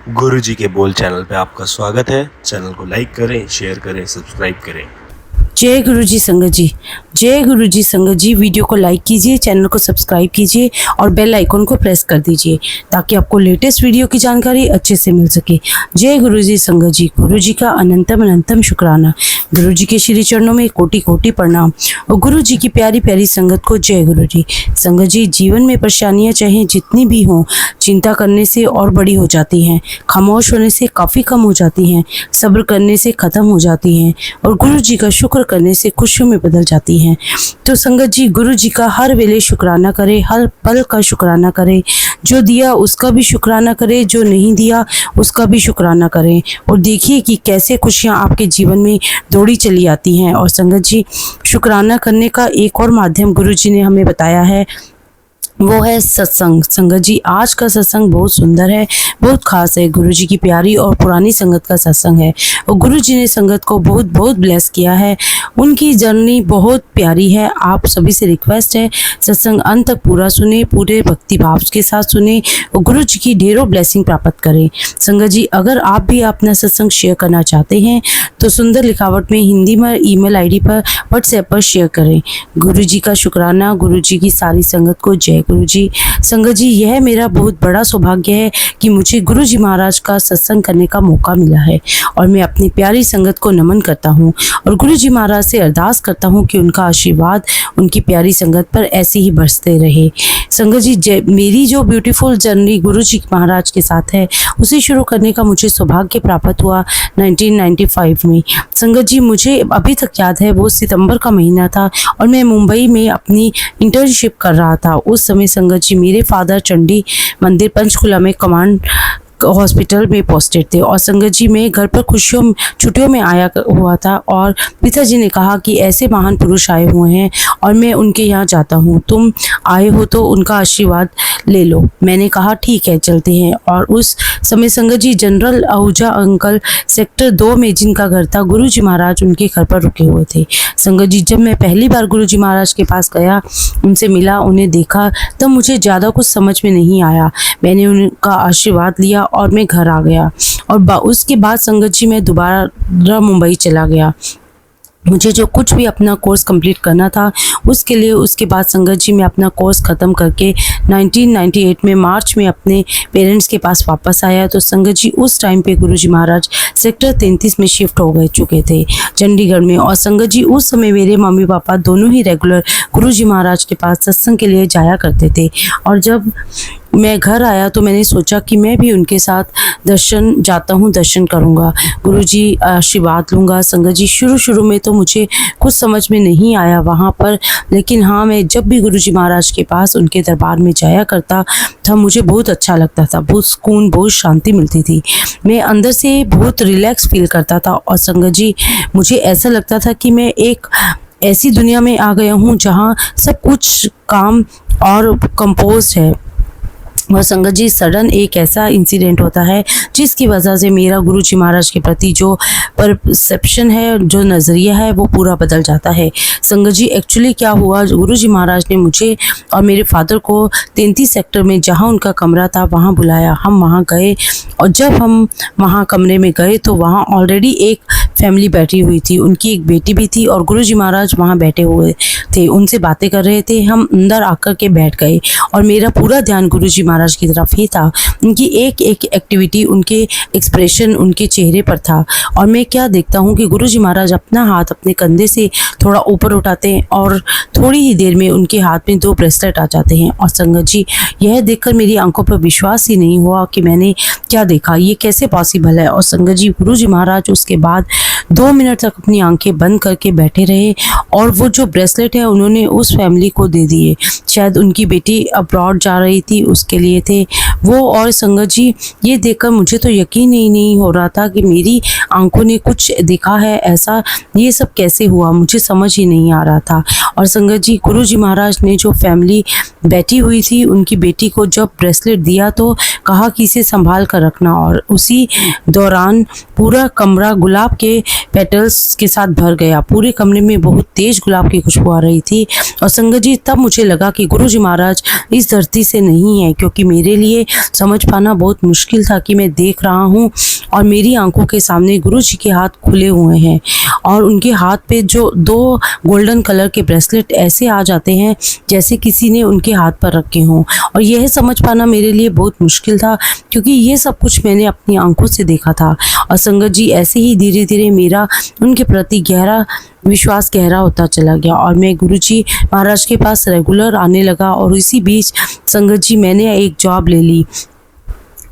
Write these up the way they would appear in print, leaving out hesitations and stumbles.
गुरुजी के बोल चैनल पे आपका स्वागत है। चैनल को लाइक करें, शेयर करें, सब्सक्राइब करें। जय गुरुजी संगत जी, जय गुरुजी संगत जी। वीडियो को लाइक कीजिए, चैनल को सब्सक्राइब कीजिए और बेल आइकन को प्रेस कर दीजिए ताकि आपको लेटेस्ट वीडियो की जानकारी अच्छे से मिल सके। जय गुरुजी संगत जी। गुरुजी का अनंतम अनंतम शुक्राना। गुरुजी के श्री चरणों में कोटि कोटि प्रणाम और गुरुजी की प्यारी प्यारी संगत को जय गुरुजी। संगत जी, जीवन में परेशानियां चाहे जितनी भी हों, चिंता करने से और बड़ी हो जाती हैं, खामोश होने से काफ़ी कम हो जाती हैं, सब्र करने से ख़त्म हो जाती हैं और गुरुजी का शुक्र करने से खुशियों में बदल जाती हैं। तो संगत जी, गुरु जी का हर वेले शुक्राना करें, हर पल का शुक्राना करें। जो दिया उसका भी शुक्राना करें, जो नहीं दिया उसका भी शुक्राना करें और देखिए कि कैसे खुशियां आपके जीवन में दौड़ी चली आती हैं। और संगत जी, शुक्राना करने का एक और माध्यम गुरु जी ने हमें बताया है, वो है सत्संग। संगत जी, आज का सत्संग बहुत सुंदर है, बहुत खास है। गुरु जी की प्यारी और पुरानी संगत का सत्संग है और गुरु जी ने संगत को बहुत बहुत ब्लेस किया है। उनकी जर्नी बहुत प्यारी है। आप सभी से रिक्वेस्ट है, सत्संग अंत तक पूरा सुने, पूरे भक्ति भाव के साथ सुने और गुरु जी की ढेरों ब्लेसिंग प्राप्त करें। संगत जी, अगर आप भी अपना सत्संग शेयर करना चाहते हैं तो सुंदर लिखावट में हिंदी में ईमेल आईडी पर व्हाट्सएप पर शेयर करें। गुरु जी का शुक्राना। गुरु जी की सारी संगत को जय गुरु जी। संगत जी, यह मेरा बहुत बड़ा सौभाग्य है कि मुझे गुरु जी महाराज का सत्संग करने का मौका मिला है और मैं अपनी प्यारी संगत को नमन करता हूँ और गुरु जी महाराज से अरदास करता हूँ कि उनका आशीर्वाद उनकी प्यारी संगत पर ऐसे ही बरसते रहे। संगत जी, मेरी जो ब्यूटीफुल जर्नी गुरु जी महाराज के साथ है, उसे शुरू करने का मुझे सौभाग्य प्राप्त हुआ 1995 में। संगत जी, मुझे अभी तक याद है, वो सितंबर का महीना था और मैं मुंबई में अपनी इंटर्नशिप कर रहा था। उस समय संगत जी, मेरे फादर चंडी मंदिर पंचकुला में कमांड हॉस्पिटल में पोस्टेड थे और संगत जी, मैं घर पर छुट्टियों में आया हुआ था और पिताजी ने कहा कि ऐसे महान पुरुष आए हुए हैं और मैं उनके यहाँ जाता हूँ, तुम आए हो तो उनका आशीर्वाद ले लो। मैंने कहा ठीक है, चलते हैं। और उस समय संगत जी, जनरल आहूजा अंकल सेक्टर 2 में जिनका घर था, गुरु जी महाराज उनके घर पर रुके हुए थे। संगत जी, जब मैं पहली बार गुरु जी महाराज के पास गया, उनसे मिला, उन्हें देखा, तब मुझे ज़्यादा कुछ समझ में नहीं आया। मैंने उनका आशीर्वाद लिया और मैं घर आ गया और उसके बाद संगत जी, मैं दोबारा मुंबई चला गया। मुझे जो कुछ भी अपना कोर्स कंप्लीट करना था उसके लिए, उसके बाद संगत जी, मैं अपना कोर्स ख़त्म करके 1998 में मार्च में अपने पेरेंट्स के पास वापस आया। तो संगत जी, उस टाइम पे गुरु जी महाराज सेक्टर 33 में शिफ्ट हो गए चुके थे चंडीगढ़ में। और संगत जी, उस समय मेरे मम्मी पापा दोनों ही रेगुलर गुरु जी महाराज के पास सत्संग के लिए जाया करते थे और जब मैं घर आया तो मैंने सोचा कि मैं भी उनके साथ दर्शन करूंगा, गुरुजी आशीर्वाद लूँगा। संगत जी, शुरू में तो मुझे कुछ समझ में नहीं आया वहाँ पर, लेकिन हाँ, मैं जब भी गुरुजी महाराज के पास उनके दरबार में जाया करता था, मुझे बहुत अच्छा लगता था, बहुत सुकून, बहुत शांति मिलती थी। मैं अंदर से बहुत रिलैक्स फील करता था और संगत जी, मुझे ऐसा लगता था कि मैं एक ऐसी दुनिया में आ गया हूँ जहाँ सब कुछ काम और कंपोज है। और संगत जी, सडन एक ऐसा इंसिडेंट होता है जिसकी वजह से मेरा गुरु जी महाराज के प्रति जो परसेप्शन है, जो नज़रिया है, वो पूरा बदल जाता है। संगत जी, एक्चुअली क्या हुआ, गुरु जी महाराज ने मुझे और मेरे फादर को 33 सेक्टर में जहाँ उनका कमरा था वहाँ बुलाया। हम वहाँ गए और जब हम वहाँ कमरे में गए तो वहाँ ऑलरेडी एक फैमिली बैठी हुई थी, उनकी एक बेटी भी थी और गुरु जी महाराज वहाँ बैठे हुए थे, उनसे बातें कर रहे थे। हम अंदर आकर के बैठ गए और मेरा पूरा ध्यान गुरु जी महाराज की तरफ ही था। उनकी एक एक एक्टिविटी, उनके एक्सप्रेशन उनके चेहरे पर था और मैं क्या देखता हूँ कि गुरु जी महाराज अपना हाथ अपने कंधे से थोड़ा ऊपर उठाते हैं और थोड़ी ही देर में उनके हाथ में 2 ब्रेसलेट आ जाते हैं। और संगत जी, यह देखकर मेरी आंखों पर विश्वास ही नहीं हुआ कि मैंने क्या देखा, ये कैसे पॉसिबल है। और संगत जी, गुरु जी महाराज उसके बाद 2 मिनट तक अपनी आंखें बंद करके बैठे रहे और वो जो ब्रेसलेट है उन्होंने उस फैमिली को दे दिए। शायद उनकी बेटी अब्रॉड जा रही थी, उसके लिए थे वो। और संगत जी, ये देखकर मुझे तो यकीन ही नहीं हो रहा था कि मेरी आंखों ने कुछ देखा है ऐसा। ये सब कैसे हुआ, मुझे समझ ही नहीं आ रहा था। और संगत जी, गुरु जी महाराज ने जो फैमिली बैठी हुई थी, उनकी बेटी को जब ब्रेसलेट दिया तो कहा कि इसे संभाल कर रखना। और उसी दौरान पूरा कमरा गुलाब के पेटल्स के साथ भर गया। पूरे कमरे में बहुत तेज गुलाब की खुशबू आ रही थी। और संगत जी, तब मुझे लगा कि गुरुजी महाराज इस धरती से नहीं है, क्योंकि मेरे लिए समझ पाना बहुत मुश्किल था कि मैं देख रहा हूँ और मेरी आंखों के सामने गुरुजी के हाथ खुले हुए हैं और उनके हाथ पे जो 2 गोल्डन कलर के ब्रेसलेट ऐसे आ जाते हैं जैसे किसी ने उनके हाथ पर रखे हों। और यह समझ पाना मेरे लिए बहुत मुश्किल था, क्योंकि ये सब कुछ मैंने अपनी आंखों से देखा था। और संगत जी, ऐसे ही धीरे धीरे मेरा उनके प्रति गहरा विश्वास गहरा होता चला गया और मैं गुरुजी महाराज के पास रेगुलर आने लगा। और इसी बीच संगत जी, मैंने एक जॉब ले ली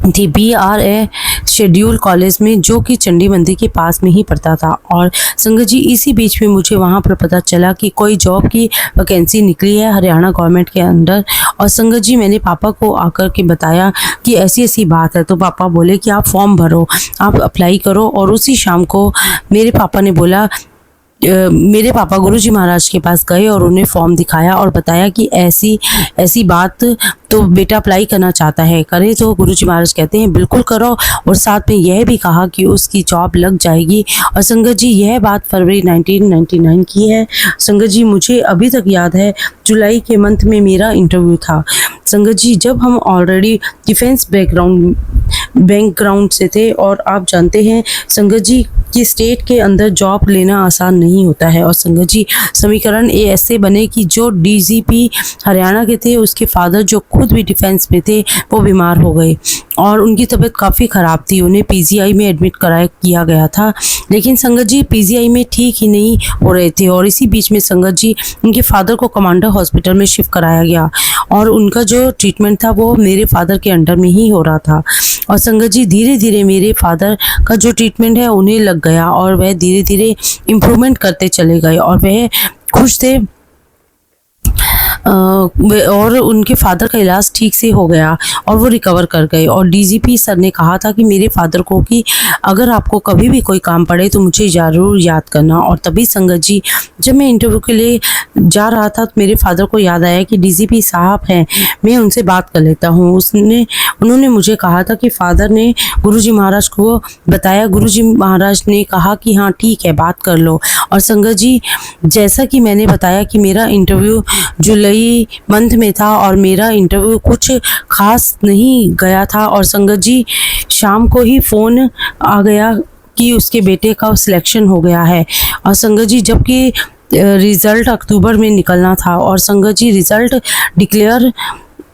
थी BRA शेड्यूल कॉलेज में, जो कि चंडी मंदिर के पास में ही पड़ता था। और संगत जी, इसी बीच में मुझे वहाँ पर पता चला कि कोई जॉब की वैकेंसी निकली है हरियाणा गवर्नमेंट के अंडर। और संगत जी, मैंने पापा को आकर के बताया कि ऐसी ऐसी बात है। तो पापा बोले कि आप फॉर्म भरो, आप अप्लाई करो। और उसी शाम को मेरे पापा ने बोला, मेरे पापा गुरुजी महाराज के पास गए और उन्हें फॉर्म दिखाया और बताया कि ऐसी ऐसी बात, तो बेटा अप्लाई करना चाहता है, करे। तो गुरुजी महाराज कहते हैं बिल्कुल करो। और साथ में यह भी कहा कि उसकी जॉब लग जाएगी। और संगत जी, यह बात फरवरी 1999 की है। संगत जी, मुझे अभी तक याद है जुलाई के मंथ में मेरा इंटरव्यू था। संगत जी, जब हम ऑलरेडी डिफेंस बैकग्राउंड से थे, और आप जानते हैं संगत जी कि स्टेट के अंदर जॉब लेना आसान नहीं होता है। और संगत जी, समीकरण ये ऐसे बने कि जो DGP हरियाणा के थे, उसके फादर जो खुद भी डिफेंस में थे, वो बीमार हो गए और उनकी तबीयत काफ़ी ख़राब थी। उन्हें PGI में एडमिट किया गया था। लेकिन संगत जी, PGI में ठीक ही नहीं हो रहे थे। और इसी बीच में संगत जी, उनके फादर को कमांडर हॉस्पिटल में शिफ्ट कराया गया और उनका जो ट्रीटमेंट था वो मेरे फादर के अंडर में ही हो रहा था। और संगत जी, धीरे धीरे मेरे फादर का जो ट्रीटमेंट है उन्हें लग गया और वह धीरे धीरे इम्प्रूवमेंट करते चले गए और वह खुश थे। और उनके फादर का इलाज ठीक से हो गया और वो रिकवर कर गए। और DGP सर ने कहा था कि मेरे फादर को कि अगर आपको कभी भी कोई काम पड़े तो मुझे ज़रूर याद करना। और तभी संगत जी, जब मैं इंटरव्यू के लिए जा रहा था तो मेरे फादर को याद आया कि DGP साहब हैं, मैं उनसे बात कर लेता हूँ। उन्होंने मुझे कहा था कि फादर ने गुरुजी महाराज को बताया। गुरुजी महाराज ने कहा कि हाँ ठीक है, बात कर लो। और संगत जी, जैसा कि मैंने बताया कि मेरा इंटरव्यू जुलाई मंथ में था और मेरा इंटरव्यू कुछ खास नहीं गया था। और संगत जी, शाम को ही फ़ोन आ गया कि उसके बेटे का सिलेक्शन हो गया है। और संगत जी, जबकि रिज़ल्ट अक्टूबर में निकलना था और संगत जी, रिज़ल्ट डिक्लेयर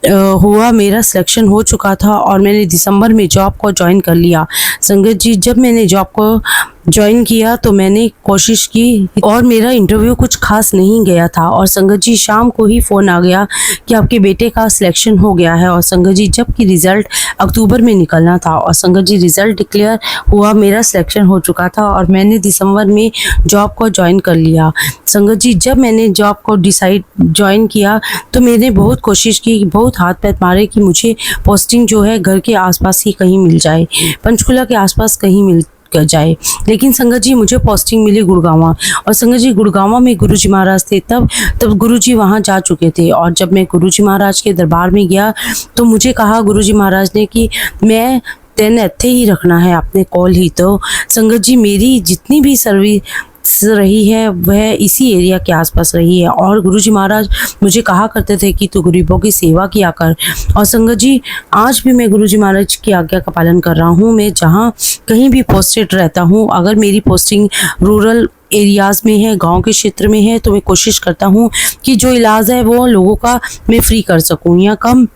हुआ, मेरा सिलेक्शन हो चुका था और मैंने दिसंबर में जॉब को ज्वाइन कर लिया। संगत जी, जब मैंने जॉब को ज्वाइन किया तो मैंने कोशिश की और मेरा इंटरव्यू कुछ खास नहीं गया था। और संगत जी, शाम को ही फ़ोन आ गया कि आपके बेटे का सिलेक्शन हो गया है। और संगत जी, जबकि रिज़ल्ट अक्टूबर में निकलना था और संगत जी, रिज़ल्ट डिक्लेयर हुआ, मेरा सिलेक्शन हो चुका था और मैंने दिसंबर में जॉब को ज्वाइन कर लिया। संगत जी, जब मैंने जॉब को ज्वाइन किया तो मैंने बहुत कोशिश की, बहुत हाथ पैर मारे कि मुझे पोस्टिंग जो है घर के आसपास ही कहीं मिल जाए, पंचकुला के आसपास कहीं मिल जाए। लेकिन संगत जी, मुझे पोस्टिंग मिली गुड़गांवा। और संगत जी, गुड़गांवा में गुरुजी महाराज थे, तब गुरुजी वहाँ जा चुके थे। और जब मैं गुरुजी महाराज के दरबार में गया तो मुझे कहा गुरुजी महाराज ने कि मैं तेन इत्थे ही रखना है, आपने कॉल ही। तो संगत जी, मेरी जितनी भी सर्विस रही है वह इसी एरिया के आसपास रही है। और गुरुजी महाराज मुझे कहा करते थे कि तू गरीबों की सेवा किया कर। और संगत जी, आज भी मैं गुरुजी महाराज की आज्ञा का पालन कर रहा हूँ। मैं जहाँ कहीं भी पोस्टेड रहता हूँ, अगर मेरी पोस्टिंग रूरल एरियाज़ में है, गांव के क्षेत्र में है, तो मैं कोशिश करता हूँ कि जो इलाज है वो लोगों का मैं फ्री कर सकूँ या कम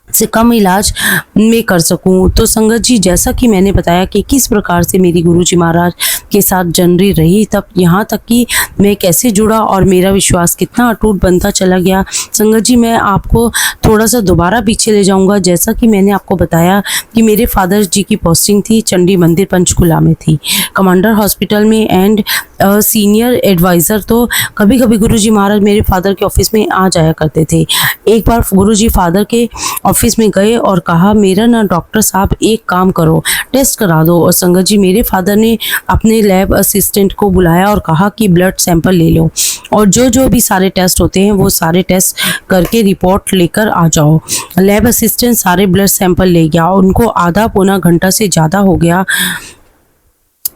से कम इलाज में कर सकूं। तो संगत जी, जैसा कि मैंने बताया कि किस प्रकार से मेरी गुरुजी महाराज के साथ जर्नी रही, तब यहाँ तक कि मैं कैसे जुड़ा और मेरा विश्वास कितना अटूट बनता चला गया। संगत जी, मैं आपको थोड़ा सा दोबारा पीछे ले जाऊँगा। जैसा कि मैंने आपको बताया कि मेरे फादर जी की पोस्टिंग थी चंडी मंदिर पंचकुला में थी, कमांडर हॉस्पिटल में एंड सीनियर एडवाइज़र। तो कभी कभी गुरुजी महाराज मेरे फादर के ऑफिस में आ जाया करते थे। एक बार गुरुजी फादर के ऑफिस में गए और कहा, मेरा ना डॉक्टर साहब एक काम करो, टेस्ट करा दो। और संगत जी, मेरे फादर ने अपने लैब असिस्टेंट को बुलाया और कहा कि ब्लड सैंपल ले लो और जो भी सारे टेस्ट होते हैं वो सारे टेस्ट करके रिपोर्ट लेकर आ जाओ। लैब असिस्टेंट सारे ब्लड सैंपल ले गया। उनको आधा पौना घंटा से ज़्यादा हो गया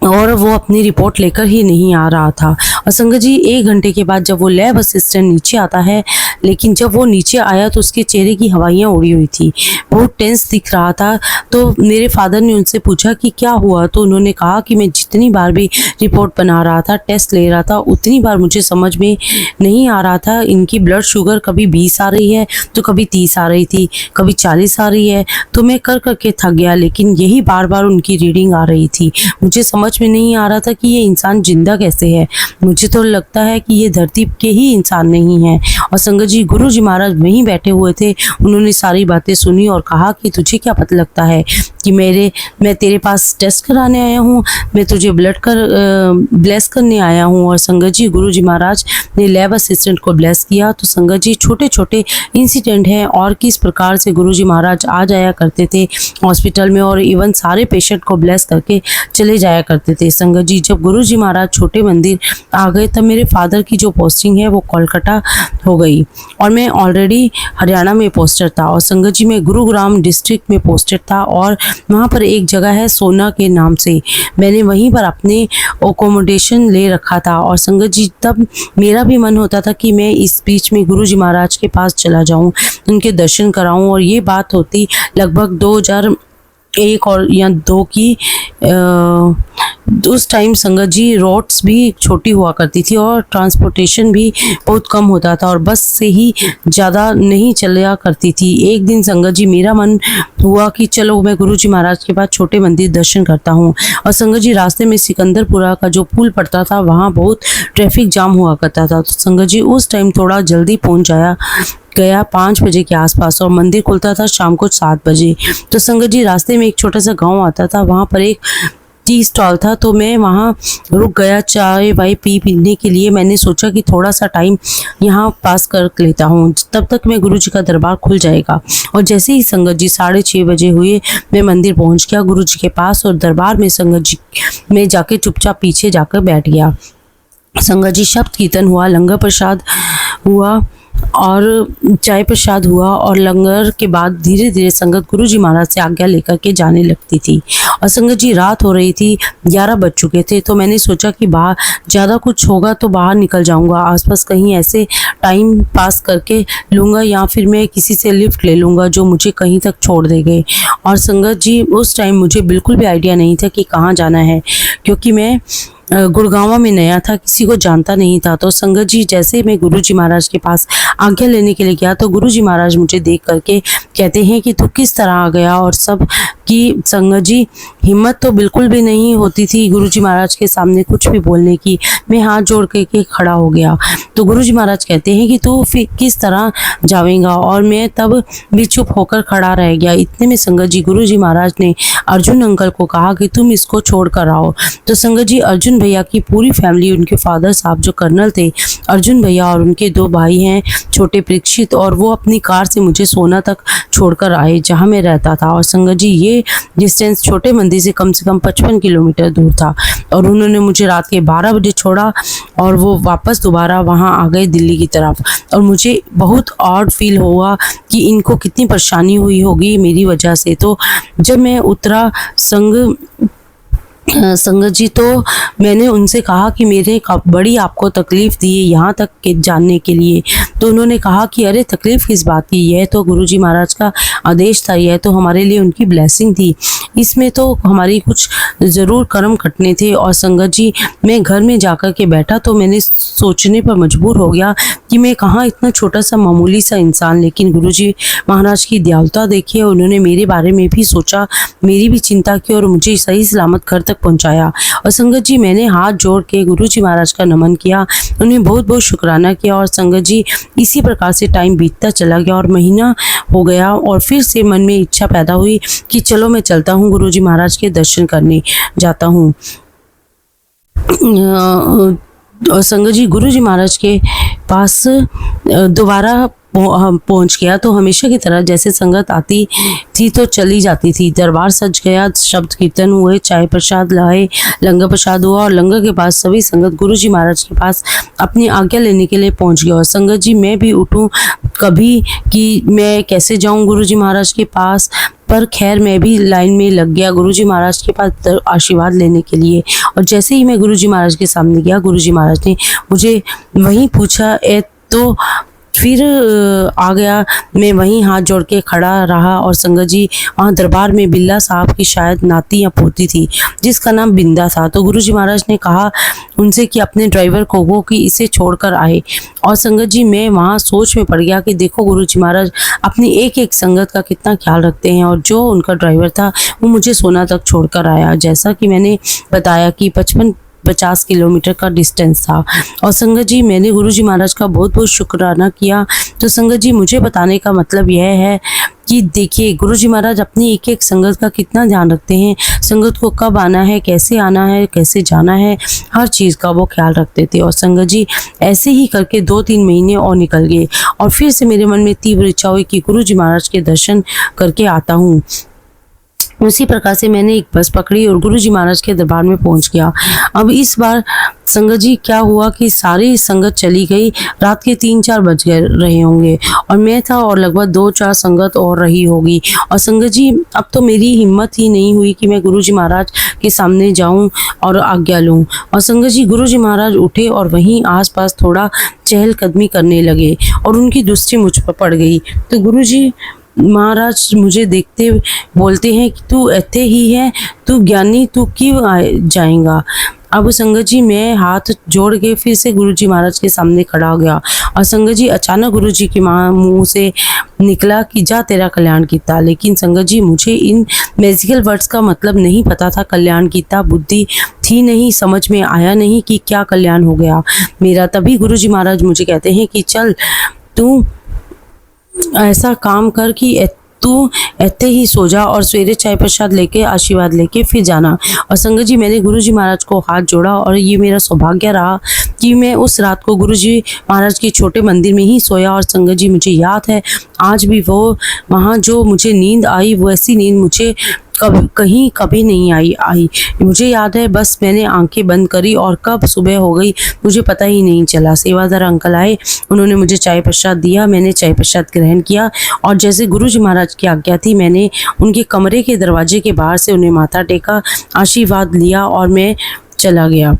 और वो अपनी रिपोर्ट लेकर ही नहीं आ रहा था। और संगत जी 1 घंटे के बाद जब वो लैब असिस्टेंट नीचे आता है, लेकिन जब वो नीचे आया तो उसके चेहरे की हवाइयाँ उड़ी हुई थी, बहुत टेंस दिख रहा था। तो मेरे फादर ने उनसे पूछा कि क्या हुआ, तो उन्होंने कहा कि मैं जितनी बार भी रिपोर्ट बना रहा था, टेस्ट ले रहा था, उतनी बार मुझे समझ में नहीं आ रहा था। इनकी ब्लड शुगर कभी 20 आ रही है तो कभी 30 आ रही थी, कभी 40 आ रही है। तो मैं कर करके थक गया, लेकिन यही बार बार उनकी रीडिंग आ रही थी। मुझे समझ में नहीं आ रहा था कि ये इंसान जिंदा कैसे है। मुझे तो लगता है कि ये धरती के ही इंसान नहीं है। और संगत जी गुरु जी महाराज वहीं बैठे हुए थे। उन्होंने सारी बातें सुनी और कहा कि तुझे क्या पता लगता है कि मैं तेरे पास टेस्ट कराने आया हूँ, मैं तुझे ब्लेस करने आया हूँ। और संगत जी गुरु जी महाराज ने लैब असिस्टेंट को ब्लेस किया। तो संगत जी छोटे छोटे इंसिडेंट हैं और किस प्रकार से गुरु जी महाराज आ जाया करते थे हॉस्पिटल में, और इवन सारे पेशेंट को ब्लेस करके चले जाया करते थे। संगत जी जब गुरु जी महाराज छोटे मंदिर आ गए तब मेरे फादर की जो पोस्टिंग है वो कोलकाता हो गई और मैं ऑलरेडी हरियाणा में पोस्टेड था। और संगत जी मैं गुरुग्राम डिस्ट्रिक्ट में पोस्टेड था और वहाँ पर एक जगह है सोना के नाम से, मैंने वहीं पर अपने अकोमोडेशन ले रखा था। और संगत जी तब मेरा भी मन होता था कि मैं इस बीच में गुरु जी महाराज के पास चला जाऊँ, उनके दर्शन कराऊँ। और ये बात होती लगभग 2001 और या 2 की उस टाइम संगत जी रोड्स भी छोटी हुआ करती थी और ट्रांसपोर्टेशन भी बहुत कम होता था और बस से ही ज़्यादा नहीं चला करती थी। एक दिन संगत जी मेरा मन हुआ कि चलो मैं गुरु जी महाराज के पास छोटे मंदिर दर्शन करता हूँ। और संगत जी रास्ते में सिकंदरपुरा का जो पुल पड़ता था वहाँ बहुत ट्रैफिक जाम हुआ करता था। तो संगत जी उस टाइम थोड़ा जल्दी पहुँच गया 5 बजे के आसपास और मंदिर खुलता था शाम को 7 बजे। तो संगत जी रास्ते में एक छोटा सा गांव आता था, वहाँ पर एक टी स्टॉल था, तो मैं वहाँ रुक गया चाय वाय पीने के लिए। मैंने सोचा कि थोड़ा सा टाइम यहाँ पास कर लेता हूँ, तब तक मैं गुरु जी का दरबार खुल जाएगा। और जैसे ही संगत जी 6:30 बजे हुए मैं मंदिर पहुँच गया गुरु जी के पास और दरबार में संगत जी में जाके चुपचाप पीछे जाकर बैठ गया। संगत जी शब्द कीर्तन हुआ, लंगर प्रसाद हुआ और चाय प्रसाद हुआ और लंगर के बाद धीरे धीरे संगत गुरु जी महाराज से आज्ञा लेकर के जाने लगती थी। और संगत जी रात हो रही थी, 11 बज चुके थे। तो मैंने सोचा कि बाहर ज़्यादा कुछ होगा तो बाहर निकल जाऊंगा, आसपास कहीं ऐसे टाइम पास करके लूँगा या फिर मैं किसी से लिफ्ट ले लूँगा जो मुझे कहीं तक छोड़ देंगे। और संगत जी उस टाइम मुझे बिल्कुल भी आइडिया नहीं था कि कहाँ जाना है, क्योंकि मैं गुड़गांव में नया था, किसी को जानता नहीं था। तो संगत जी जैसे मैं गुरु जी महाराज के पास आज्ञा लेने के लिए गया तो गुरु जी महाराज मुझे देख करके कहते हैं कि तू किस तरह आ गया। और सब की संगत जी हिम्मत तो बिल्कुल भी नहीं होती थी गुरु जी महाराज के सामने कुछ भी बोलने की। मैं हाथ जोड़ के खड़ा हो गया। तो गुरु जी महाराज कहते हैं कि तू फिर किस तरह जाएगा, और मैं तब भी चुप होकर खड़ा रह गया। इतने में संगत जी गुरु जी महाराज ने अर्जुन अंकल को कहा कि तुम इसको छोड़ कर आओ। तो संगत जी अर्जुन भैया की पूरी फैमिली, उनके फादर साहब जो कर्नल थे अर्जुन भैया और उनके 2 भाई हैं छोटे परीक्षित, और वो अपनी कार से मुझे सोना तक छोड़कर आए जहां मैं रहता था। और संगत जी ये डिस्टेंस छोटे मंदिर से कम 55 किलोमीटर दूर था और उन्होंने मुझे रात के 12 बजे छोड़ा और वो वापस दोबारा वहां आ गए दिल्ली की तरफ। और मुझे बहुत ऑड फील हुआ कि इनको कितनी परेशानी हुई होगी मेरी वजह से। तो जब मैं उतरा संगत जी तो मैंने उनसे कहा कि मेरे बड़ी आपको तकलीफ़ दी है यहाँ तक के जानने के लिए। तो उन्होंने कहा कि अरे तकलीफ़ किस बात की, यह तो गुरु जी महाराज का आदेश था, यह तो हमारे लिए उनकी ब्लेसिंग थी, इसमें तो हमारी कुछ ज़रूर कर्म खटने थे। और संगत जी मैं घर में जाकर के बैठा तो मैंने सोचने पर मजबूर हो गया कि मैं कहाँ इतना छोटा सा मामूली सा इंसान, लेकिन गुरु जी महाराज की दयालुता देखी, उन्होंने मेरे बारे में भी सोचा, मेरी भी चिंता की और मुझे सही सलामत घर तक पहुंचाया। और संगत जी मैंने हाथ जोड़ के गुरु जी महाराज का नमन किया, उन्हें बहुत बहुत शुक्राना किया। और संगत जी इसी प्रकार से टाइम बीतता चला गया और महीना हो गया और फिर से मन में इच्छा पैदा हुई कि चलो मैं चलता हूँ गुरु जी महाराज के दर्शन करने जाता हूँ। और संगत जी गुरु जी महाराज के पास दोबारा पहुंच गया तो हमेशा की तरह जैसे संगत आती थी तो चली जाती थी। दरबार सज गया, शब्द कीर्तन हुए, चाय प्रसाद लाए, लंगर प्रसाद हुआ और लंगर के बाद सभी संगत गुरुजी महाराज के पास अपनी आज्ञा लेने के लिए पहुंच गया। और संगत जी मैं भी उठूं कभी कि मैं कैसे जाऊं गुरुजी महाराज के पास, पर खैर मैं भी लाइन में लग गया गुरुजी महाराज के पास आशीर्वाद लेने के लिए। और जैसे ही मैं गुरुजी महाराज के सामने गया, गुरुजी महाराज ने मुझे वहीं पूछा तो फिर आ गया। मैं वहीं हाथ जोड़ के खड़ा रहा और संगत जी वहाँ दरबार में बिल्ला साहब की शायद नाती या पोती थी जिसका नाम बिंदा था। तो गुरुजी महाराज ने कहा उनसे कि अपने ड्राइवर को वो कि इसे छोड़कर आए। और संगत जी मैं वहाँ सोच में पड़ गया कि देखो गुरुजी महाराज अपनी एक एक संगत का कितना ख्याल रखते हैं। और जो उनका ड्राइवर था वो मुझे सोना तक छोड़कर आया, जैसा कि मैंने बताया कि 50 किलोमीटर का डिस्टेंस था। और संगत जी मैंने गुरुजी महाराज का बहुत बहुत शुक्राना किया। तो संगत जी मुझे बताने का मतलब यह है कि देखिए गुरुजी महाराज अपनी एक एक संगत का कितना ध्यान रखते हैं। संगत को कब आना है, कैसे आना है, कैसे जाना है, हर चीज़ का वो ख्याल रखते थे। और संगत जी ऐसे ही करके 2-3 महीने और निकल गए और फिर से मेरे मन में तीव्र इच्छा हुई कि गुरुजी महाराज के दर्शन करके आता हूँ। उसी प्रकार से मैंने एक बस पकड़ी और गुरुजी महाराज के दरबार में पहुंच गया। अब इस बार संगत जी क्या हुआ कि सारी संगत चली गई, रात के 3-4 बज गए रहे होंगे और मैं था और लगभग 2-4 संगत और रही होगी। और संगत जी अब तो मेरी हिम्मत ही नहीं हुई कि मैं गुरुजी महाराज के सामने जाऊं और आज्ञा लूं। और संगत जी गुरुजी महाराज उठे और वहीं आसपास थोड़ा चहलकदमी करने लगे और उनकी दृष्टि मुझ पर पड़ गई। तो गुरुजी महाराज मुझे देखते बोलते हैं कि तू ऐसे ही है, तू ज्ञानी, तू क्यों जाएगा। अब संगत जी मैं हाथ जोड़ के फिर से गुरुजी महाराज के सामने खड़ा हो गया। और संगत जी अचानक गुरुजी के मुंह से निकला कि जा तेरा कल्याण कीता। लेकिन संगत जी मुझे इन मैजिकल वर्ड्स का मतलब नहीं पता था। कल्याण कीता बुद्धि थी नहीं, समझ में आया नहीं कि क्या कल्याण हो गया मेरा। तभी गुरुजी महाराज मुझे कहते हैं कि चल तू ऐसा काम कर कि तू ऐसे ही सो जा और सवेरे चाय प्रसाद लेके आशीर्वाद लेके फिर जाना। और संगत जी मैंने गुरुजी महाराज को हाथ जोड़ा और ये मेरा सौभाग्य रहा कि मैं उस रात को गुरुजी महाराज के छोटे मंदिर में ही सोया। और संगत जी मुझे याद है आज भी वो वहाँ जो मुझे नींद आई वैसी नींद मुझे कभी नहीं आई। मुझे याद है बस मैंने आंखें बंद करी और कब सुबह हो गई मुझे पता ही नहीं चला। सेवादार अंकल आए, उन्होंने मुझे चाय प्रसाद दिया, मैंने चाय प्रसाद ग्रहण किया और जैसे गुरुजी महाराज की आज्ञा थी मैंने उनके कमरे के दरवाजे के बाहर से उन्हें माथा टेका, आशीर्वाद लिया और मैं चला गया।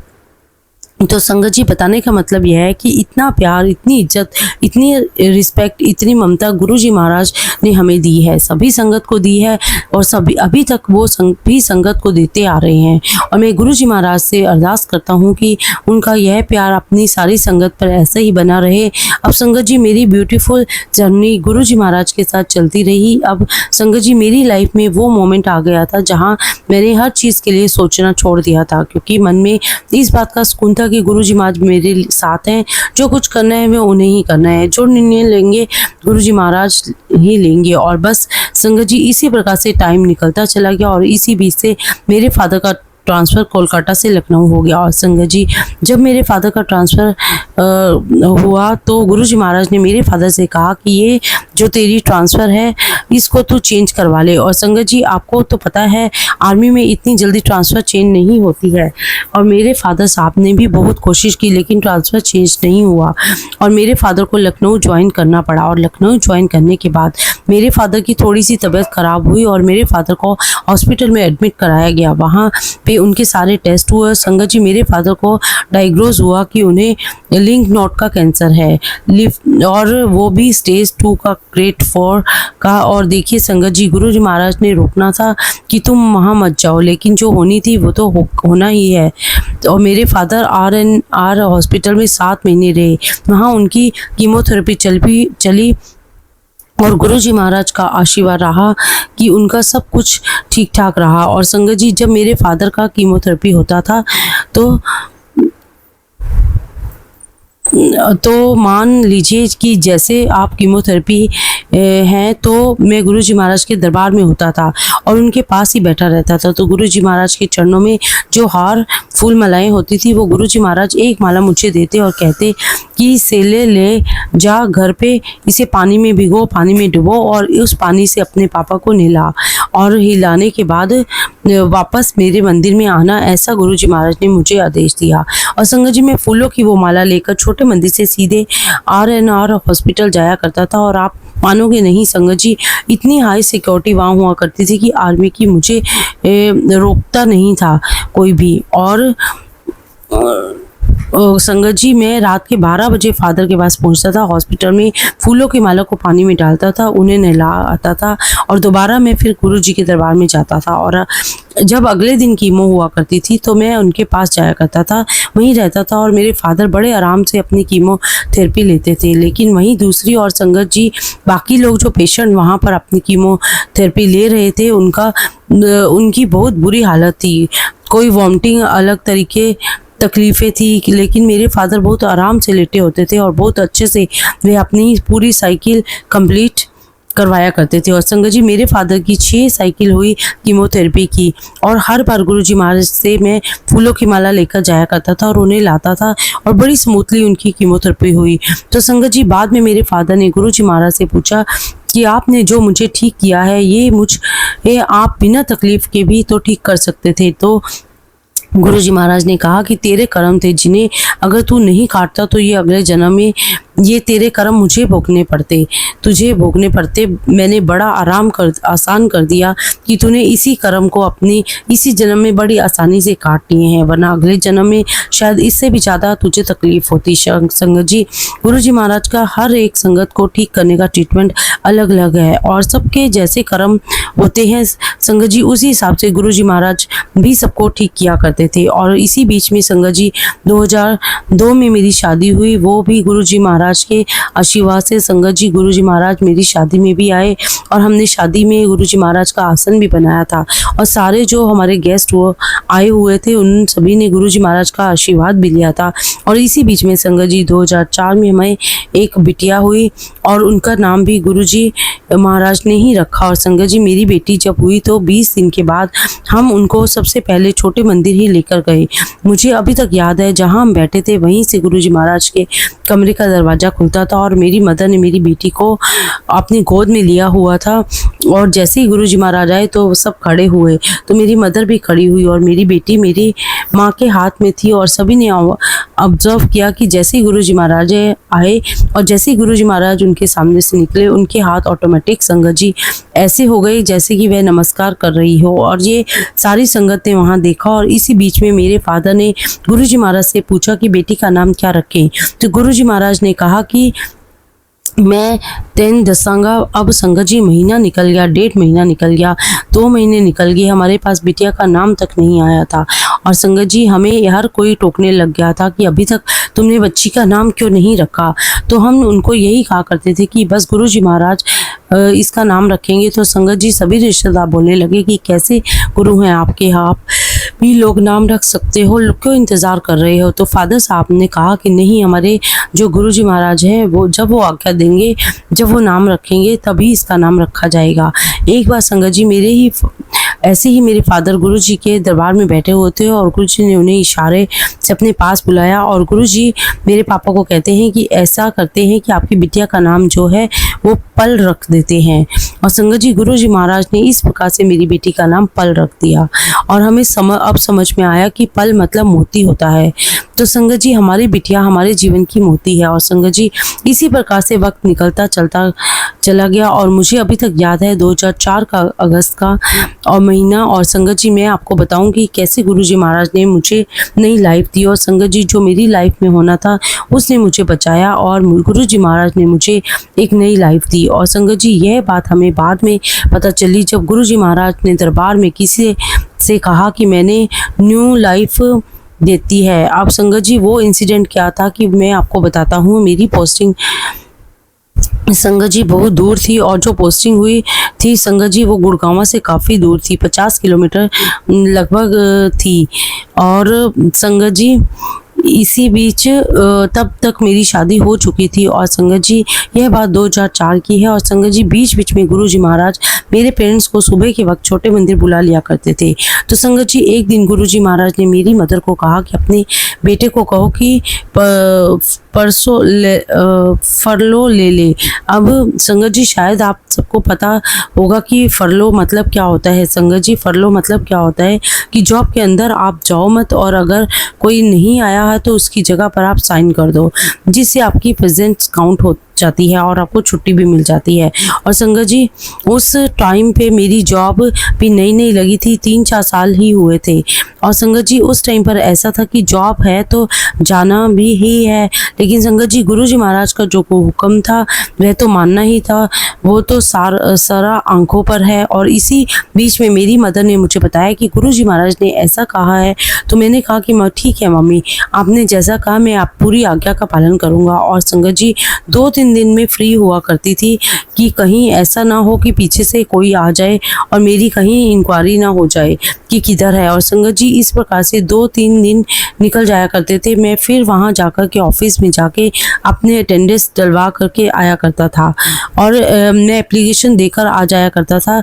तो संगत जी बताने का मतलब यह है कि इतना प्यार, इतनी इज्जत, इतनी रिस्पेक्ट, इतनी ममता गुरुजी महाराज ने हमें दी है, सभी संगत को दी है और सभी अभी तक वो भी संगत को देते आ रहे हैं। और मैं गुरुजी महाराज से अरदास करता हूँ कि उनका यह प्यार अपनी सारी संगत पर ऐसे ही बना रहे। अब संगत जी मेरी ब्यूटीफुल जर्नी गुरुजी महाराज के साथ चलती रही। अब संगत जी मेरी लाइफ में वो मोमेंट आ गया था जहाँ मैंने हर चीज़ के लिए सोचना छोड़ दिया था, क्योंकि मन में इस बात का सुकून था कि गुरुजी महाराज मेरे साथ हैं, जो कुछ करना है मैं उन्हें ही करना है, जो निर्णय लेंगे गुरुजी महाराज ही लेंगे। और बस संगत जी इसी प्रकार से टाइम निकलता चला गया और इसी बीच से मेरे फादर का ट्रांसफ़र कोलकाता से लखनऊ हो गया। और संगत जी जब मेरे फादर का ट्रांसफ़र हुआ तो गुरुजी महाराज ने मेरे फादर से कहा कि ये जो तेरी ट्रांसफ़र है इसको तू चेंज करवा ले। और संगत जी आपको तो पता है आर्मी में इतनी जल्दी ट्रांसफ़र चेंज नहीं होती है और मेरे फादर साहब ने भी बहुत कोशिश की लेकिन ट्रांसफ़र चेंज नहीं हुआ और मेरे फादर को लखनऊ ज्वाइन करना पड़ा। और लखनऊ ज्वाइन करने के बाद मेरे फादर की थोड़ी सी तबीयत ख़राब हुई और मेरे फादर को हॉस्पिटल में एडमिट कराया गया। वहाँ पे उनके सारे टेस्ट हुए। संगत जी मेरे फादर को डायग्नोज हुआ कि उन्हें लिंक नोड का कैंसर है और वो भी स्टेज 2 का ग्रेड 4 का। और देखिए संगत जी गुरुजी महाराज ने रोकना था कि तुम वहाँ मत जाओ, लेकिन जो होनी थी वो तो होना ही है। और मेरे फादर RNR हॉस्पिटल में 7 महीने रहे, वहाँ उनकी कीमोथेरेपी चली और गुरुजी महाराज का आशीर्वाद रहा कि उनका सब कुछ ठीक ठाक रहा। और संगत जी जब मेरे फादर का कीमोथेरेपी होता था तो मान लीजिए कि जैसे आप कीमोथेरेपी हैं तो मैं गुरुजी महाराज के दरबार में होता था और उनके पास ही बैठा रहता था। तो गुरुजी महाराज के चरणों में जो हार फूल मालाएं होती थी वो गुरुजी महाराज एक माला मुझे देते और कहते कि इसे ले जा घर पे, इसे पानी में भिगो, पानी में डुबो और उस पानी से अपने पापा को नहला और हिलाने के बाद वापस मेरे मंदिर में आना, ऐसा गुरुजी महाराज ने मुझे आदेश दिया। और संगत जी, मैं फूलों की वो माला लेकर छोटे मंदिर से सीधे RNR हॉस्पिटल जाया करता था। और आप मानोगे नहीं संगत जी, इतनी हाई सिक्योरिटी वहाँ हुआ करती थी कि आर्मी की मुझे रोकता नहीं था कोई भी। और संगत जी, मैं रात के 12 बजे फादर के पास पहुंचता था। हॉस्पिटल में फूलों की माला को पानी में डालता था, उन्हें नहला आता था और दोबारा मैं फिर गुरु जी के दरबार में जाता था। और जब अगले दिन कीमो हुआ करती थी तो मैं उनके पास जाया करता था, वहीं रहता था और मेरे फादर बड़े आराम से अपनी कीमोथेरेपी लेते थे। लेकिन वहीं दूसरी ओर संगत जी, बाकी लोग जो पेशेंट वहाँ पर अपनी कीमोथेरेपी ले रहे थे, उनकी बहुत बुरी हालत थी। कोई वॉमिटिंग, अलग तरीके तकलीफ़ें थी, लेकिन मेरे फादर बहुत आराम से लेटे होते थे और बहुत अच्छे से वे अपनी पूरी साइकिल कंप्लीट करवाया करते थे। और संगत जी, मेरे फादर की 6 साइकिल हुई कीमोथेरेपी की और हर बार गुरुजी महाराज से मैं फूलों की माला लेकर जाया करता था और उन्हें लाता था और बड़ी स्मूथली उनकी कीमोथेरेपी हुई। तो संगत जी, बाद में मेरे फादर ने गुरुजी महाराज से पूछा कि आपने जो मुझे ठीक किया है, ये आप बिना तकलीफ़ के भी तो ठीक कर सकते थे। तो गुरुजी महाराज ने कहा कि तेरे कर्म थे जिन्हें अगर तू नहीं काटता तो ये अगले जन्म में ये तेरे कर्म मुझे भोगने पड़ते, तुझे भोगने पड़ते। मैंने बड़ा आसान कर दिया कि तूने इसी कर्म को अपनी इसी जन्म में बड़ी आसानी से काट लिए हैं, वरना अगले जन्म में शायद इससे भी ज़्यादा तुझे तकलीफ होती। संगत जी, गुरुजी महाराज का हर एक संगत को ठीक करने का ट्रीटमेंट अलग अलग है और सबके जैसे कर्म होते हैं संगत जी, उसी हिसाब से गुरुजी महाराज भी सबको ठीक किया करते थे। और इसी बीच में संगत जी 2002 में मेरी शादी हुई, वो भी गुरुजी महाराज के आशीर्वाद से। संगत जी, गुरुजी महाराज मेरी शादी में भी आए और हमने शादी में गुरुजी महाराज का आसन भी बनाया था और सारे जो हमारे गेस्ट वो आए हुए थे उन सभी ने गुरुजी महाराज का आशीर्वाद भी लिया था। और इसी बीच में संगत जी 2004 में हमें एक बिटिया हुई और उनका नाम भी गुरुजी महाराज ने ही रखा। और संगत जी, मेरी बेटी जब हुई तो 20 दिन के बाद हम उनको सबसे पहले छोटे मंदिर ही लेकर गए। मुझे अभी तक याद है, जहां हम बैठे थे वहीं से गुरुजी महाराज के कमरे का दरवाज़ा खुलता था और मेरी मदर ने मेरी बेटी को अपनी गोद में लिया हुआ था। और जैसे ही गुरुजी महाराज आए तो सब खड़े हुए, तो मेरी मदर भी खड़ी हुई और मेरी बेटी मेरी माँ के हाथ में थी। और सभी ने ऑब्जर्व किया कि जैसे ही गुरुजी महाराज आए और जैसे ही गुरुजी महाराज उनके सामने से निकले, उनके हाथ ऑटोमेटिक संगत जी ऐसे हो गए जैसे कि वह नमस्कार कर रही हो। और ये सारी संगत ने वहाँ देखा। और इसी बीच में मेरे फादर ने गुरुजी महाराज से पूछा कि बेटी का नाम क्या रखें। तो गुरुजी महाराज ने कहा कि मैं 10 दसांगा। अब संगत जी, महीना निकल गया, 1.5 महीना निकल गया, 2 महीने निकल गए, हमारे पास बिटिया का नाम तक नहीं आया था। और संगत जी, हमें हर कोई टोकने लग गया था कि अभी तक तुमने बच्ची का नाम क्यों नहीं रखा। तो हम उनको यही कहा करते थे कि बस गुरुजी महाराज इसका नाम रखेंगे। तो संगत जी, सभी रिश्तेदार बोलने लगे कि कैसे गुरु हैं आपके, आप भी लोग नाम रख सकते हो, क्यों इंतज़ार कर रहे हो। तो फादर साहब ने कहा कि नहीं, हमारे जो गुरुजी महाराज हैं वो जब वो आज्ञा देंगे, जब वो नाम रखेंगे तभी इसका नाम रखा जाएगा। एक बार संगत जी, ऐसे ही मेरे फादर गुरुजी के दरबार में बैठे हुए थे और गुरुजी ने उन्हें इशारे से अपने पास बुलाया और गुरुजी मेरे पापा को कहते हैं कि ऐसा करते हैं कि आपकी बिटिया का नाम जो है वो पल रख देते हैं। और संगत जी, गुरुजी महाराज ने इस प्रकार से मेरी बेटी का नाम पल रख दिया। और हमें अब समझ में आया कि पल मतलब मोती होता है। तो संगत जी, हमारी बिटिया हमारे जीवन की मोती है। और संगत जी, इसी प्रकार से वक्त निकलता चलता चला गया और मुझे अभी तक याद है 2004 का अगस्त का और महीना। और संगत जी, मैं आपको बताऊंगी कैसे गुरुजी महाराज ने मुझे नई लाइफ दी। और संगत जी, जो मेरी लाइफ में होना था उसने मुझे बचाया और गुरुजी महाराज ने मुझे एक नई लाइफ दी। और संगत जी, यह बात हमें बाद में पता चली जब गुरुजी महाराज ने दरबार में किसी से कहा कि मैंने न्यू लाइफ देती है। अब संगत जी, वो इंसिडेंट क्या था कि मैं आपको बताता हूँ। मेरी पोस्टिंग संगत जी बहुत दूर थी और जो पोस्टिंग हुई थी संगत जी वो गुड़गांव से काफ़ी दूर थी, 50 किलोमीटर लगभग थी। और संगत जी इसी बीच तब तक मेरी शादी हो चुकी थी। और संगत जी यह बात 2004 की है। और संगत जी बीच बीच में गुरुजी महाराज मेरे पेरेंट्स को सुबह के वक्त छोटे मंदिर बुला लिया करते थे। तो संगत जी एक दिन गुरुजी महाराज ने मेरी मदर को कहा कि अपने बेटे को कहो कि परसों फरलो ले ले। अब संगत जी शायद आप सबको पता होगा कि फरलो मतलब क्या होता है। संगत जी फरलो मतलब क्या होता है कि जॉब के अंदर आप जाओ मत, और अगर कोई नहीं आया है तो उसकी जगह पर आप साइन कर दो, जिससे आपकी प्रेजेंस काउंट हो जाती है और आपको छुट्टी भी मिल जाती है। और संगत जी उस टाइम पे मेरी जॉब भी नई नई लगी थी, 3-4 साल ही हुए थे। और संगत जी उस टाइम पर ऐसा था कि जॉब है तो जाना भी ही है, लेकिन संगत जी गुरुजी महाराज का जो हुक्म था वह तो मानना ही था, वो तो सारा आंखों पर है। और इसी बीच में मेरी मदर ने मुझे बताया कि गुरुजी महाराज ने ऐसा कहा है। तो मैंने कहा कि ठीक है मम्मी, आपने जैसा कहा मैं आप पूरी आज्ञा का पालन करूँगा। और संगत जी 2-3 दिन में फ्री हुआ करती थी कि कहीं ऐसा ना हो कि पीछे से कोई आ जाए और मेरी कहीं इंक्वायरी ना हो जाए कि किधर है। और संगत जी इस प्रकार से 2-3 दिन निकल जाया करते थे। मैं फिर वहाँ जाकर के ऑफिस में जाके अपने अटेंडेंस डलवा करके आया करता था, और मैं एप्लीकेशन देकर आ जाया करता था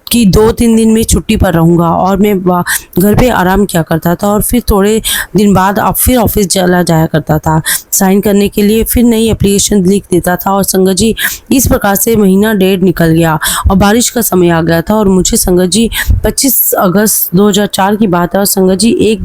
कि 2-3 दिन में छुट्टी पर रहूँगा। और मैं घर पे आराम किया करता था, और फिर थोड़े दिन बाद अब फिर ऑफिस चला जाया करता था साइन करने के लिए, फिर नई एप्लीकेशन लिख देता था। और संगत जी इस प्रकार से महीना 1.5 निकल गया और बारिश का समय आ गया था। और मुझे संगत जी 25 अगस्त 2004 की बात है। और संगत जी एक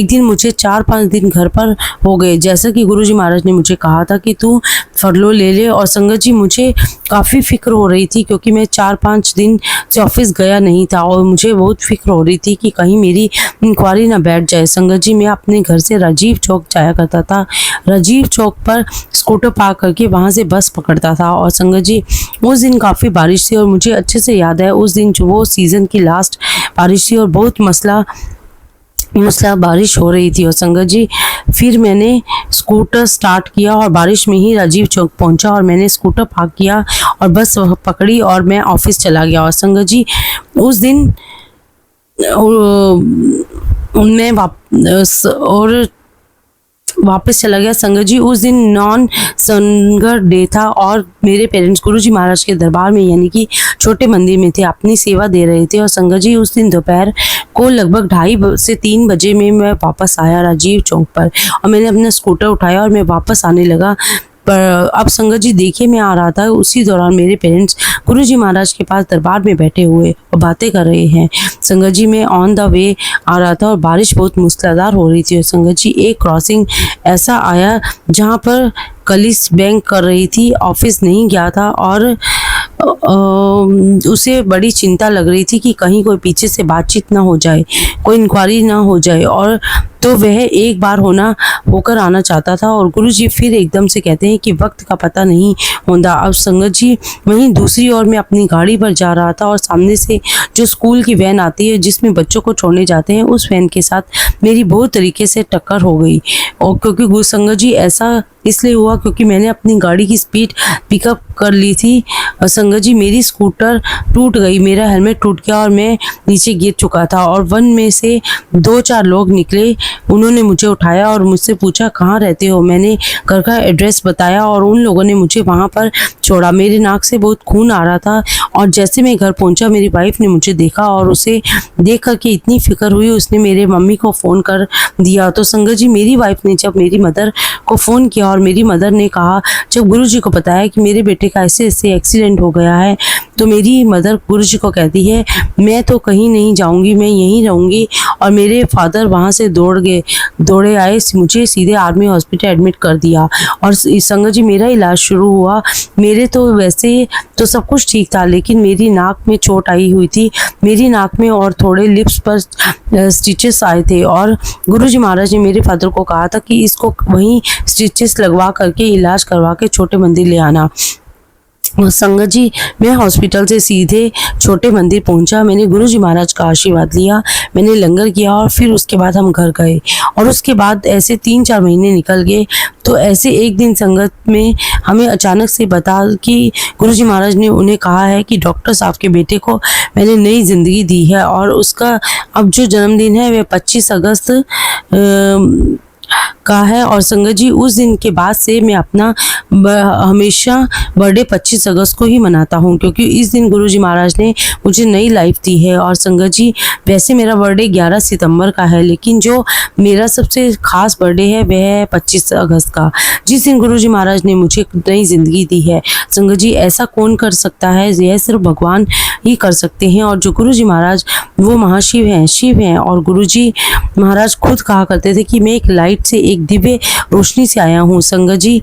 दिन मुझे 4-5 दिन घर पर हो गए, जैसा कि गुरुजी महाराज ने मुझे कहा था कि तू फरलो ले ले। और संगत जी मुझे काफ़ी फिक्र हो रही थी, क्योंकि मैं 4-5 दिन से ऑफिस गया नहीं था और मुझे बहुत फिक्र हो रही थी कि कहीं मेरी इंक्वायरी ना बैठ जाए। संगत जी मैं अपने घर से राजीव चौक जाया करता था, राजीव चौक पर स्कूटर पार्क करके वहाँ से बस पकड़ता था। और संगत जी उस दिन काफ़ी बारिश थी, और मुझे अच्छे से याद है उस दिन जो वो सीज़न की लास्ट बारिश थी, और बहुत मूसलाधार बारिश हो रही थी। और संगत जी फिर मैंने स्कूटर स्टार्ट किया और बारिश में ही राजीव चौक पहुंचा, और मैंने स्कूटर पार्क किया और बस पकड़ी और मैं ऑफिस चला गया। और संगत जी उस दिन मैं वापस चला गया। संगत जी उस दिन नॉन संगर डे था, और मेरे पेरेंट्स गुरुजी महाराज के दरबार में यानी कि छोटे मंदिर में थे, अपनी सेवा दे रहे थे। और संगत जी उस दिन दोपहर को लगभग 2:30 से 3 बजे में मैं वापस आया राजीव चौक पर, और मैंने अपना स्कूटर उठाया और मैं वापस आने लगा। पर अब संगत जी देखिए मैं आ रहा था, उसी दौरान मेरे पेरेंट्स गुरुजी महाराज के पास दरबार में बैठे हुए और बातें कर रहे हैं। संगत जी मैं ऑन द वे आ रहा था और बारिश बहुत मूसलाधार हो रही थी। और संगत जी एक क्रॉसिंग ऐसा आया जहाँ पर कलिस बैंक कर रही थी, ऑफिस नहीं गया था, और उसे बड़ी चिंता लग रही थी कि कहीं कोई पीछे से बातचीत ना हो जाए, कोई इंक्वायरी ना हो जाए, और तो वह एक बार होकर आना चाहता था। और गुरुजी फिर एकदम से कहते हैं कि वक्त का पता नहीं होता। अब संगत जी वहीं दूसरी ओर मैं अपनी गाड़ी पर जा रहा था, और सामने से जो स्कूल की वैन आती है जिसमें बच्चों को छोड़ने जाते हैं, उस वैन के साथ मेरी बहुत तरीके से टक्कर हो गई। और क्योंकि संगत जी ऐसा इसलिए हुआ क्योंकि मैंने अपनी गाड़ी की स्पीड पिकअप कर ली थी। संगत जी मेरी स्कूटर टूट गई, मेरा हेलमेट टूट गया और मैं नीचे गिर चुका था। और वन में से 2-4 लोग निकले, उन्होंने मुझे उठाया और मुझसे पूछा कहाँ रहते हो। मैंने घर का एड्रेस बताया और उन लोगों ने मुझे वहाँ पर छोड़ा। मेरे नाक से बहुत खून आ रहा था, और जैसे मैं घर पहुँचा मेरी वाइफ ने मुझे देखा, और उसे देख करके इतनी फिक्र हुई, उसने मेरे मम्मी को फ़ोन कर दिया। तो संगत जी मेरी वाइफ ने जब मेरी मदर को फ़ोन किया, और मेरी मदर ने कहा, जब गुरुजी को बताया कि मेरे बेटे का ऐसे ऐसे एक्सीडेंट हो गया है, तो मेरी मदर गुरुजी को कहती है मैं तो कहीं नहीं जाऊंगी, मैं यहीं रहूंगी। और मेरे फादर वहाँ से दौड़े आए, मुझे सीधे आर्मी हॉस्पिटल एडमिट कर दिया। और संगत जी मेरा इलाज शुरू हुआ। मेरे तो वैसे तो सब कुछ ठीक था, लेकिन मेरी नाक में चोट आई हुई थी, मेरी नाक में और थोड़े लिप्स पर स्टिचेस आए थे। और गुरुजी महाराज ने मेरे फादर को कहा था कि इसको वहीं स्टिचेस लगवा करके इलाज करवा के छोटे मंदिर ले आना। संगत जी मैं हॉस्पिटल से सीधे छोटे मंदिर पहुंचा, मैंने गुरुजी महाराज का आशीर्वाद लिया, मैंने लंगर किया, और फिर उसके बाद हम घर गए। और उसके बाद ऐसे 3-4 महीने निकल गए। तो ऐसे एक दिन संगत में हमें अचानक से बता कि गुरुजी महाराज ने उन्हें कहा है कि डॉक्टर साहब के बेटे को मैंने नई ज़िंदगी दी है, और उसका अब जो जन्मदिन है वह 25 अगस्त का है। और संगत जी उस दिन के बाद से मैं अपना हमेशा बर्थडे 25 अगस्त को ही मनाता हूँ, क्योंकि इस दिन गुरुजी महाराज ने मुझे नई लाइफ दी है। और संगत जी वैसे मेरा बर्थडे 11 सितंबर का है, लेकिन जो मेरा सबसे खास बर्थडे है वह है 25 अगस्त का, जिस दिन गुरुजी महाराज ने मुझे नई ज़िंदगी दी है। संगत जी ऐसा कौन कर सकता है, यह सिर्फ भगवान ही कर सकते हैं। और जो गुरुजी महाराज वो महाशिव हैं, शिव हैं। और गुरुजी महाराज खुद कहा करते थे कि मैं एक लाइट से, एक दिव्य रोशनी से आया हूँ। संगत जी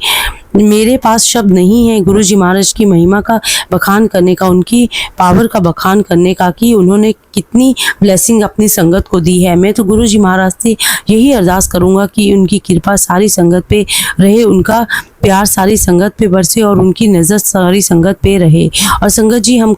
मेरे पास शब्द नहीं है गुरुजी महाराज की महिमा का बखान करने का, उनकी पावर का बखान करने का, कि उन्होंने कितनी ब्लेसिंग अपनी संगत को दी है। मैं तो गुरुजी महाराज से यही अरदास करूँगा कि उनकी कृपा सारी संगत पे रहे, उनका प्यार सारी संगत पे बरसे और उनकी नज़र सारी संगत पे रहे। और संगत जी हम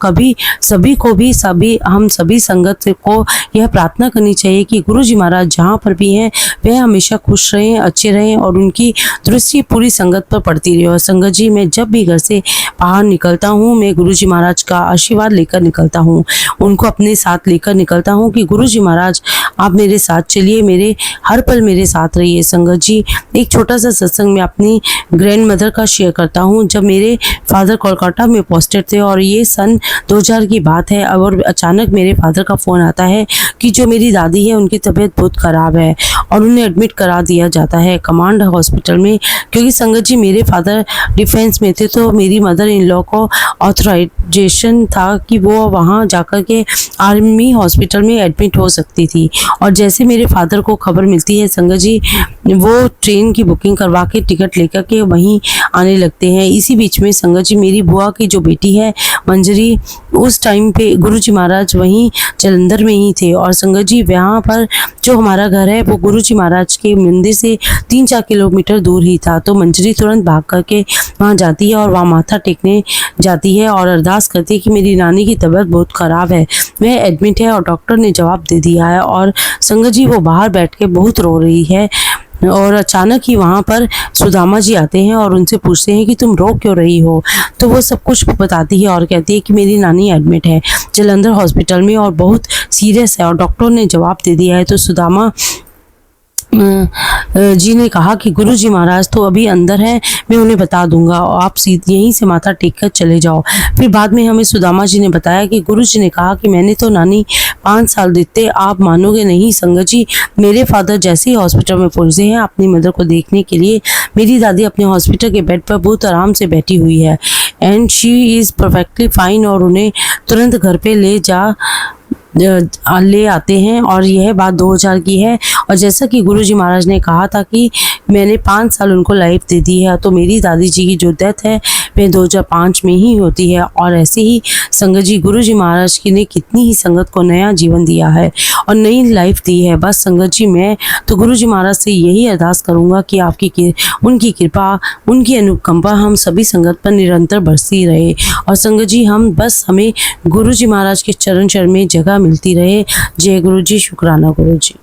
सभी संगत को यह प्रार्थना करनी चाहिए कि गुरुजी महाराज जहाँ पर भी हैं वह हमेशा खुश रहें, अच्छे रहें और उनकी दृष्टि पूरी संगत पर पड़ती रहे। और संगत जी मैं जब भी घर से बाहर निकलता हूँ मैं गुरुजी महाराज का आशीर्वाद लेकर निकलता हूँ, उनको अपने साथ लेकर निकलता हूँ कि गुरुजी महाराज आप मेरे साथ चलिए, मेरे हर पल मेरे साथ रहिए। संगत जी एक छोटा सा सत्संग में अपनी ग्रैंड मदर का शेयर करता हूँ। जब मेरे फादर कोलकाता में पोस्टेड थे और ये सन 2000 की बात है, और अचानक मेरे फादर का फ़ोन आता है कि जो मेरी दादी है उनकी तबीयत बहुत ख़राब है और उन्हें एडमिट करा दिया जाता है कमांड हॉस्पिटल में। क्योंकि संगत जी मेरे फादर डिफेंस में थे, तो मेरी मदर इन लॉ को ऑथराइजेशन था कि वो वहाँ जाकर के आर्मी हॉस्पिटल में एडमिट हो सकती थी। और जैसे मेरे फादर को खबर मिलती है संगत जी वो ट्रेन की बुकिंग करवा के टिकट लेकर के वहीं आने लगते हैं। इसी बीच में संगत जी मेरी बुआ की जो बेटी है मंजरी, उस टाइम पे गुरुजी महाराज वहीं जलंधर में ही थे। और संगत जी वहाँ पर जो हमारा घर है वो गुरुजी महाराज के मंदिर से 3-4 किलोमीटर दूर ही था। तो मंजरी तुरंत भाग करके वहाँ जाती है और वहाँ माथा टेकने जाती है और अरदास करती है कि मेरी नानी की तबीयत बहुत ख़राब है, वह एडमिट है और डॉक्टर ने जवाब दे दिया है। और संगत जी वो बाहर बैठ के बहुत रो रही है। और अचानक ही वहाँ पर सुदामा जी आते हैं और उनसे पूछते हैं कि तुम रो क्यों रही हो। तो वो सब कुछ बताती है और कहती है कि मेरी नानी एडमिट है जलंधर हॉस्पिटल में और बहुत सीरियस है और डॉक्टर ने जवाब दे दिया है। तो सुदामा जी ने कहा कि गुरुजी महाराज तो अभी अंदर है, मैं उन्हें बता दूंगा और आप यहीं से माथा टेक कर चले जाओ। फिर बाद में हमें सुदामा जी ने बताया कि गुरुजी ने कहा कि मैंने तो नानी 5 साल देते, आप मानोगे नहीं संगत जी, मेरे फादर जैसे ही हॉस्पिटल में पहुंचे हैं अपनी मदर को देखने के लिए, मेरी दादी अपने हॉस्पिटल के बेड पर बहुत आराम से बैठी हुई है and she is perfectly fine. और उन्हें तुरंत घर पे ले आते हैं। और यह बात 2000 की है। और जैसा कि गुरुजी महाराज ने कहा था कि मैंने 5 साल उनको लाइफ दे दी है, तो मेरी दादी जी की जो डेथ है वह 2005 में ही होती है। और ऐसे ही संगत जी गुरुजी महाराज की ने कितनी ही संगत को नया जीवन दिया है और नई लाइफ दी है। बस संगत जी मैं तो गुरुजी महाराज से यही अरदास करूँगा कि उनकी कृपा, उनकी अनुकंपा हम सभी संगत पर निरंतर बरसती रहे। और संगत जी हमें गुरुजी महाराज के चरण में जगह मिलती रहे। जय गुरु जी, शुक्राना गुरु जी।